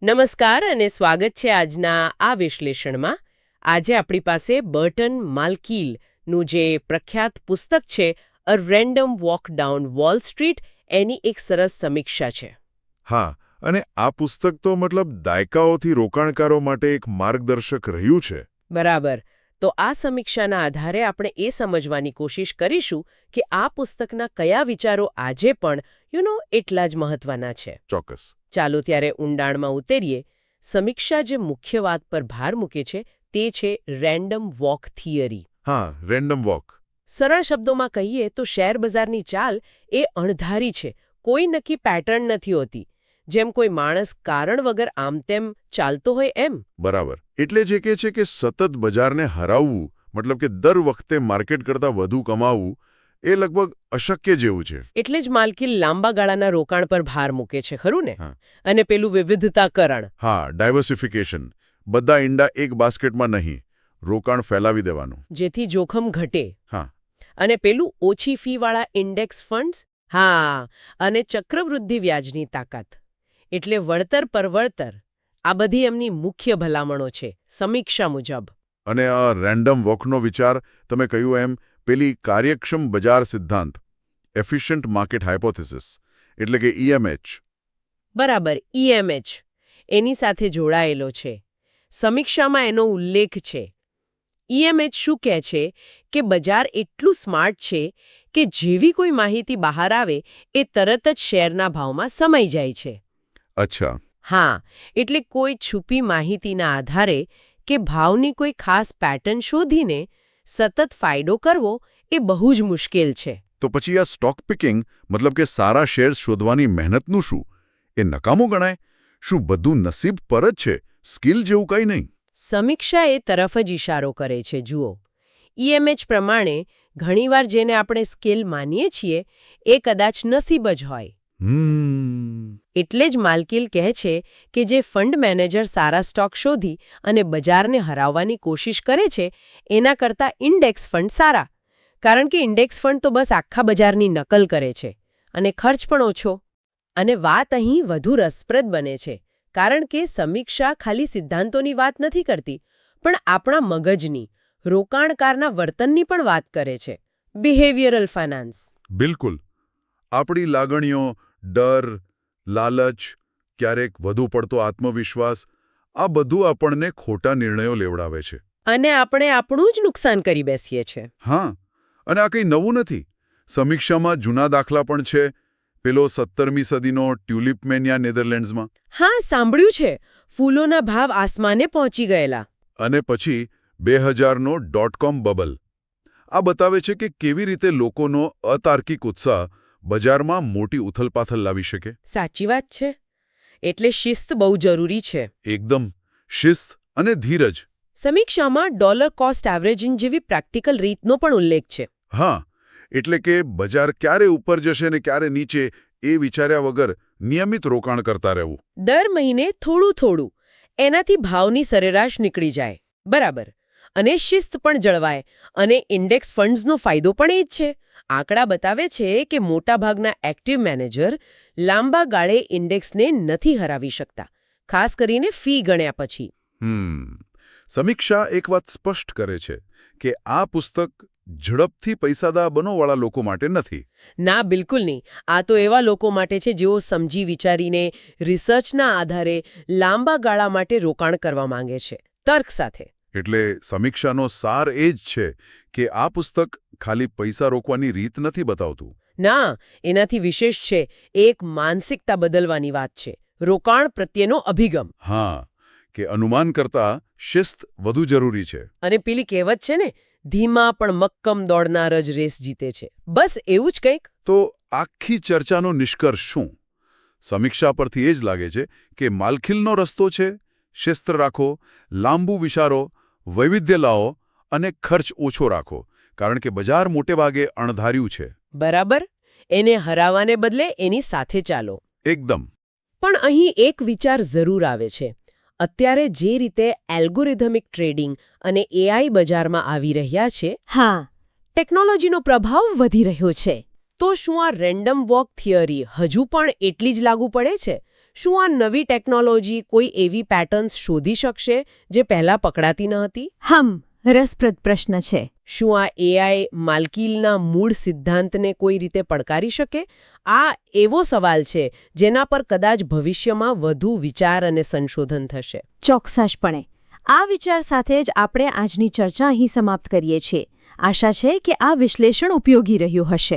નમસ્કાર અને સ્વાગત છે આજના આ વિશ્લેષણમાં. આજે આપણી પાસે બર્ટન માલ્કીલનું જે પ્રખ્યાત પુસ્તક છે a random walk down Wall Street એની એક સરસ સમીક્ષા છે. હા, અને આ પુસ્તક તો દાયકાઓથી રોકાણકારો માટે એક માર્ગદર્શક રહ્યું છે. બરાબર. તો આ સમીક્ષાના આધારે આપણે એ સમજવાની કોશિશ કરીશું કે આ પુસ્તકના કયા વિચારો આજે પણ એટલા જ મહત્વના છે. ચોક્કસ. ચાલો ત્યારે ઊંડાણમાં ઉતરીએ. સમીક્ષા જે મુખ્ય વાત પર ભાર મૂકે છે તે છે રેન્ડમ વોક થિયરી. હા, રેન્ડમ વોક. સરળ શબ્દોમાં કહીએ તો શેરબજારની ચાલ એ અણધારી છે, કોઈ નક્કી પેટર્ન નથી હોતી, જેમ કોઈ માણસ કારણ વગર આમ તેમ ચાલતો હોય એમ. બરાબર. એટલે જે કહે છે કે સતત બજારને હરાવવું, મતલબ કે દર વખતે માર્કેટ કરતાં વધુ કમાવવું, એ લગભગ અશક્ય જેવું છે. એટલે જ માલકીલ લાંબા ગાળાના રોકાણ પર ભાર મૂકે છે, ખરું ને? હા. અને પેલું વિવિધતાકરણ. હા, ડાયવર્સિફિકેશન. બધા ઈંડા એક બાસ્કેટમાં નહીં, રોકાણ ફેલાવી દેવાનું. જેથી જોખમ ઘટે. હા. અને પેલું ઓછી ફીવાળા ઇન્ડેક્સ ફંડ્સ. હા, અને ચક્રવૃદ્ધિ વ્યાજની તાકાત. એટલે વળતર પર વળતર. આ બધી એમની મુખ્ય ભલામણો છે સમીક્ષા મુજબ. અને આ રેન્ડમ વોકનો વિચાર, તમે કહ્યું એમ, પેલી કાર્યક્ષમ બજાર સિદ્ધાંત, એફિશિયન્ટ માર્કેટ હાઇપોથિસિસ, એટલે કે EMH. બરાબર, EMH એની સાથે જોડાયેલો છે. સમીક્ષામાં એનો ઉલ્લેખ છે. EMH શું કહે છે કે બજાર એટલું સ્માર્ટ છે કે જેવી કોઈ માહિતી બહાર આવે એ તરત જ શેરના ભાવમાં સમાઈ જાય છે. અચ્છા. હા, એટલે કોઈ છુપી માહિતીના આધારે કે ભાવની કોઈ ખાસ પેટર્ન શોધીને સતત ફાયદો કરવો એ બહુ જ મુશ્કેલ છે. તો પછી આ સ્ટોક પિકિંગ, મતલબ કે સારા શેર્સ શોધવાની મહેનતનું શું? એ નકામું ગણાય? શું બધું નસીબ પર જ છે, સ્કિલ જેવું કંઈ નહીં? સમીક્ષા એ તરફ જ ઇશારો કરે છે. જુઓ, EMH પ્રમાણે ઘણીવાર જેને આપણે સ્કિલ માનીએ છીએ એ કદાચ નસીબ જ હોય. એટલે જ માલકીલ કહે છે કે જે ફંડ મેનેજર સારા સ્ટોક શોધી અને બજારને હરાવવાની કોશિશ કરે છે એના કરતાં ઇન્ડેક્સ ફંડ સારા. કારણ કે ઇન્ડેક્સ ફંડ તો બસ આખા બજારની નકલ કરે છે અને ખર્ચ પણ ઓછો. અને વાત અહીં વધુ રસપ્રદ બને છે કારણ કે સમીક્ષા ખાલી સિદ્ધાંતોની વાત નથી કરતી, પણ આપણા મગજની, રોકાણકારના વર્તનની પણ વાત કરે છે. Behavioural finance. બિલકુલ. આપણી લાગણીઓ, ડર, લાલચ, ક્યારેક વધુ પડતો આત્મવિશ્વાસ, આ બધું આપણને ખોટા નિર્ણયો લેવડાવે છે. અને આપણે આપણું જ નુકસાન કરી બેસીએ છીએ. હા, અને આ કંઈ નવું નથી. સમીક્ષામાં જૂના દાખલા પણ છે. પેલો 17મી સદીનો ટ્યુલિપ મેનિયા નેધરલેન્ડ્સમાં. હા, સાંભળ્યું છે. ફૂલોના ભાવ આસમાને પહોંચી ગયેલા. અને પછી 2000નો .com બબલ. આ બતાવે છે કે કેવી રીતે લોકોનો અતાર્કિક ઉત્સાહ બજારમાં મોટી ઉથલપાથલ લાવી શકે. સાચી વાત છે. એટલે શિસ્ત બહુ જરૂરી છે. એકદમ. શિસ્ત અને ધીરજ. સમીક્ષામાં ડોલર કોસ્ટ એવરેજિંગ જેવી પ્રેક્ટિકલ રીતનો પણ ઉલ્લેખ છે. હા, એટલે કે બજાર ક્યારે ઉપર જશે ને ક્યારે નીચે એ વિચાર્યા વગર નિયમિત રોકાણ કરતા રહેવું. દર મહિને થોડું થોડું. એનાથી ભાવની સરેરાશ નીકળી જાય. બરાબર. અને શિસ્ત પણ જળવાય. અને ઇન્ડેક્સ ફંડ્સનો ફાયદો પણ એ જ છે. આંકડા બતાવે છે કે મોટાભાગના એક્ટિવ મેનેજર લાંબા ગાળે ઇન્ડેક્સને નથી હરાવી શકતા, ખાસ કરીને ફી ગણ્યા પછી. સમીક્ષા એક વાત સ્પષ્ટ કરે છે કે આ પુસ્તક ઝડપથી પૈસાદાર બનોવાળા લોકો માટે નથી. ના, બિલકુલ નહીં. આ તો એવા લોકો માટે છે જેઓ સમજી વિચારીને રિસર્ચના આધારે લાંબા ગાળા માટે રોકાણ કરવા માંગે છે, તર્ક સાથે. એટલે સમીક્ષાનો સાર એ જ છે કે આ પુસ્તક ખાલી પૈસા રોકવાની રીત નથી બતાવતું. ના, એનાથી વિશેષ છે. એક માનસિકતા બદલવાની વાત છે. રોકાણ પ્રત્યેનો અભિગમ. હા, કે અનુમાન કરતાં શિસ્ત વધુ જરૂરી છે. અને પેલી કહેવત છે ને, ધીમા પણ મક્કમ દોડનાર જ રેસ જીતે છે. બસ એવું જ કંઈક. તો આખી ચર્ચાનો નિષ્કર્ષ શું? સમીક્ષા પરથી એ જ લાગે છે કે માલખીલનો રસ્તો છે શિસ્ત રાખો, લાંબુ વિચારો, વૈવિધ્ય લાવો અને ખર્ચ ઓછો રાખો, કારણ કે બજાર મોટેભાગે અણધાર્યું છે. બરાબર. એને હરાવવાને બદલે એની સાથે ચાલો. એકદમ. પણ અહીં એક વિચાર જરૂર આવે છે. અત્યારે જે રીતે એલ્ગોરિધમિક ટ્રેડિંગ અને AI બજારમાં આવી રહ્યા છે, હા, ટેકનોલોજીનો પ્રભાવ વધી રહ્યો છે. તો શું આ રેન્ડમ વોક થિયરી હજુ પણ એટલી જ લાગુ પડે છે? શું આ નવી ટેકનોલોજી કોઈ એવી પેટર્ન્સ શોધી શકશે જે પહેલાં પકડાતી ન હતી? રસપ્રદ પ્રશ્ન છે. શું આ એઆઈ માલકીલના મૂળ સિદ્ધાંતને કોઈ રીતે પડકારી શકે? આ એવો સવાલ છે જેના પર કદાચ ભવિષ્યમાં વધુ વિચાર અને સંશોધન થશે. ચોક્કસપણે. આ વિચાર સાથે જ આપણે આજની ચર્ચા અહીં સમાપ્ત કરીએ છીએ. આશા છે કે આ વિશ્લેષણ ઉપયોગી રહ્યું હશે.